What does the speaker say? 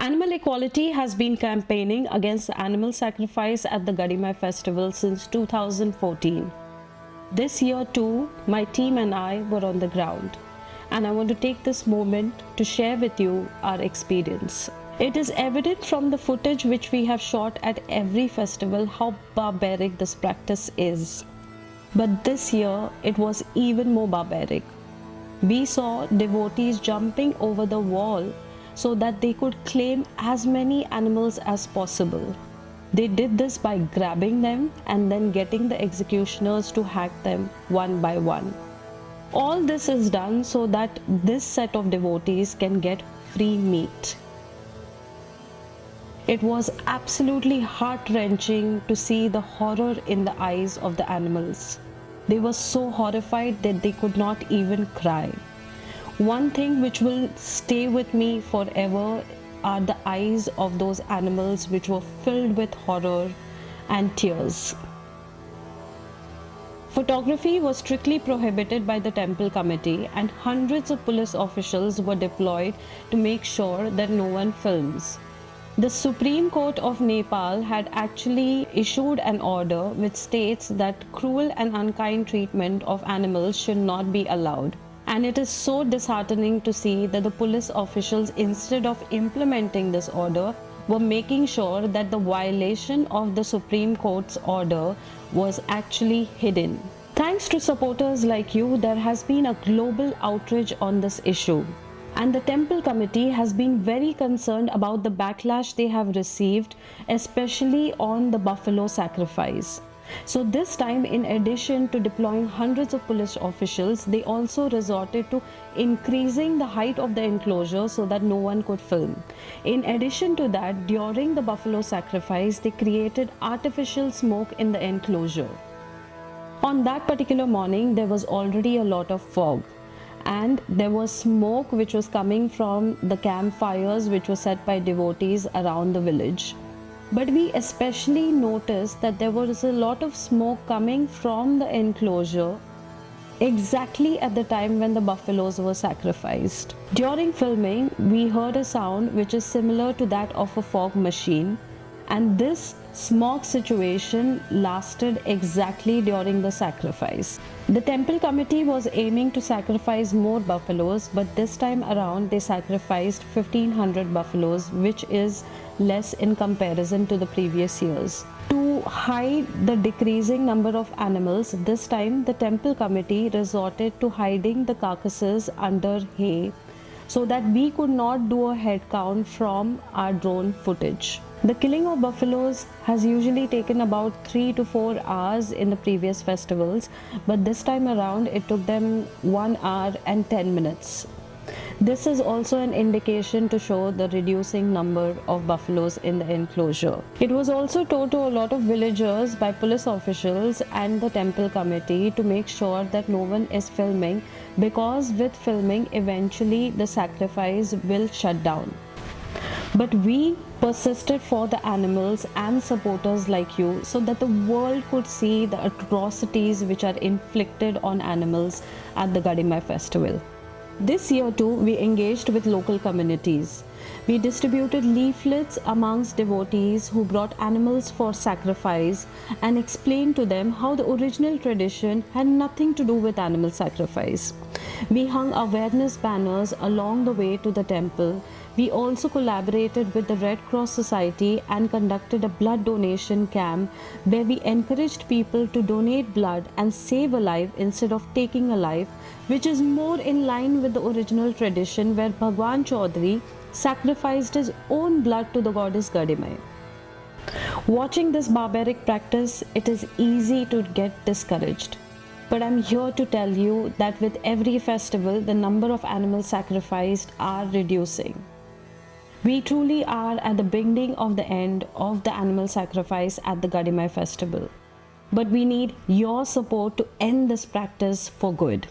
Animal Equality has been campaigning against animal sacrifice at the Gadimai festival since 2014. This year too, my team and I were on the ground, and I want to take this moment to share with you our experience. It is evident from the footage which we have shot at every festival how barbaric this practice is. But this year, it was even more barbaric. We saw devotees jumping over the wall so that they could claim as many animals as possible. They did this by grabbing them and then getting the executioners to hack them one by one. All this is done so that this set of devotees can get free meat. It was absolutely heart-wrenching to see the horror in the eyes of the animals. They were so horrified that they could not even cry. One thing which will stay with me forever are the eyes of those animals which were filled with horror and tears. Photography was strictly prohibited by the temple committee, and hundreds of police officials were deployed to make sure that no one films. The Supreme Court of Nepal had actually issued an order which states that cruel and unkind treatment of animals should not be allowed. And it is so disheartening to see that the police officials, instead of implementing this order, were making sure that the violation of the Supreme Court's order was actually hidden. Thanks to supporters like you, there has been a global outrage on this issue. And the temple committee has been very concerned about the backlash they have received, especially on the buffalo sacrifice. So this time, in addition to deploying hundreds of police officials, they also resorted to increasing the height of the enclosure so that no one could film. In addition to that, during the buffalo sacrifice, they created artificial smoke in the enclosure. On that particular morning, there was already a lot of fog, and there was smoke which was coming from the campfires which were set by devotees around the village. But we especially noticed that there was a lot of smoke coming from the enclosure exactly at the time when the buffaloes were sacrificed. During filming, we heard a sound which is similar to that of a fog machine, and this smog situation lasted exactly during the sacrifice. The temple committee was aiming to sacrifice more buffaloes, but this time around they sacrificed 1500 buffaloes, which is less in comparison to the previous years. To hide the decreasing number of animals, this time the temple committee resorted to hiding the carcasses under hay so that we could not do a head count from our drone footage. The killing of buffaloes has usually taken about 3 to 4 hours in the previous festivals, but this time around it took them 1 hour and 10 minutes. This is also an indication to show the reducing number of buffaloes in the enclosure. It was also told to a lot of villagers by police officials and the temple committee to make sure that no one is filming, because with filming eventually the sacrifice will shut down. But we persisted for the animals and supporters like you so that the world could see the atrocities which are inflicted on animals at the Gadimai festival. This year too, we engaged with local communities. We distributed leaflets amongst devotees who brought animals for sacrifice and explained to them how the original tradition had nothing to do with animal sacrifice. We hung awareness banners along the way to the temple. We also collaborated with the Red Cross Society and conducted a blood donation camp where we encouraged people to donate blood and save a life instead of taking a life, which is more in line with the original tradition where Bhagwan Chaudhary sacrificed his own blood to the goddess Gadimai. Watching this barbaric practice, it is easy to get discouraged. But I'm here to tell you that with every festival, the number of animals sacrificed are reducing. We truly are at the beginning of the end of the animal sacrifice at the Gadimai festival. But we need your support to end this practice for good.